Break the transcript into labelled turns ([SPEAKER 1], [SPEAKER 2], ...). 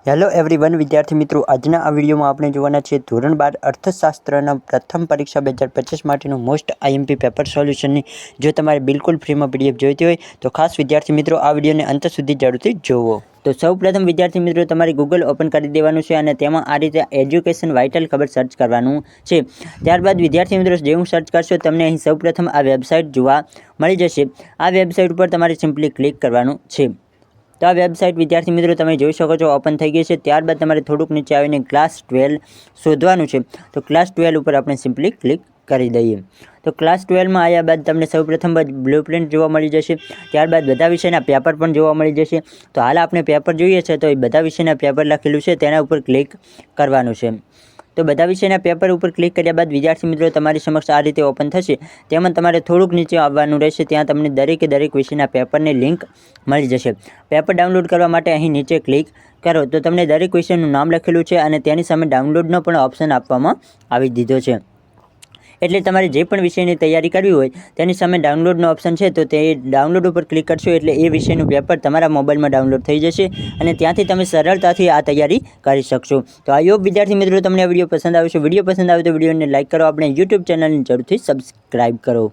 [SPEAKER 1] Hello everyone વિદ્યાર્થી મિત્રો, આજના આ વિડીયોમાં આપણે જોવાના છે ધોરણ 12 અર્થશાસ્ત્રના પ્રથમ પરીક્ષા 2025 માટેનું મોસ્ટ આઈએમપી પેપર સોલ્યુશનની જો તમારે બિલકુલ ફ્રીમાં પીડીએફ જોઈતી હોય તો ખાસ વિદ્યાર્થી મિત્રો આ વિડીયોને અંત સુધી જરૂરથી જોવો। તો સૌપ્રથમ વિદ્યાર્થી મિત્રો તમારે ગૂગલ ઓપન કરી દેવાનું છે અને તેમાં આ રીતે એજ્યુકેશન વાઇટલ ખબર સર્ચ કરવાનું છે। ત્યારબાદ વિદ્યાર્થી મિત્રો જેવું સર્ચ કરશો તમને અહીં સૌપ્રથમ આ વેબસાઇટ જોવા મળી જશે। આ વેબસાઇટ ઉપર તમારે સિમ્પલી ક્લિક કરવાનું છે। તો આ વેબસાઇટ વિદ્યાર્થી મિત્રો તમે જોઈ શકો છો ઓપન થઈ ગઈ છે। ત્યારબાદ તમારે થોડુંક નીચે આવીને ક્લાસ 12 શોધવાનું છે। તો ક્લાસ 12 ઉપર આપણે સિમ્પલી ક્લિક કરી દઈએ। તો ક્લાસ 12માં આવ્યા બાદ તમને સૌપ્રથમ બ્લુપ્રિન્ટ જોવા મળી જશે। ત્યારબાદ બધા વિષયના પેપર પણ જોવા મળી જશે। તો હાલ આપણે પેપર જોઈએ છે તો એ બધા વિષયના પેપર લખેલું છે તેના ઉપર ક્લિક કરવાનું છે। તો બધા વિષયના પેપર ઉપર ક્લિક કર્યા બાદ વિદ્યાર્થી મિત્રો તમારી સમક્ષ આ રીતે ઓપન થશે। તેમાં તમારે થોડુંક નીચે આવવાનું રહેશે, ત્યાં તમને દરેકે દરેક વિષયના પેપરની લિંક મળી જશે। પેપર ડાઉનલોડ કરવા માટે અહીં નીચે ક્લિક કરો તો તમને દરેક વિષયનું નામ લખેલું છે અને તેની સામે ડાઉનલોડનો પણ ઓપ્શન આપવામાં આવી દીધો છે। એટલે તમારે જે પણ વિષયની તૈયારી કરવી હોય તેની સામે ડાઉનલોડનો ઓપ્શન છે તો તે ડાઉનલોડ ઉપર ક્લિક કરશો એટલે એ વિષયનું પેપર તમારા મોબાઈલમાં ડાઉનલોડ થઈ જશે અને ત્યાંથી તમે સરળતાથી આ તૈયારી કરી શકશો। તો આ યોગ વિદ્યાર્થી મિત્રો તમને આ વિડીયો પસંદ આવે છે। વિડીયો પસંદ આવે તો વિડીયોને લાઇક કરો, આપણે યુટ્યુબ ચેનલને જરૂરથી સબસ્ક્રાઈબ કરો।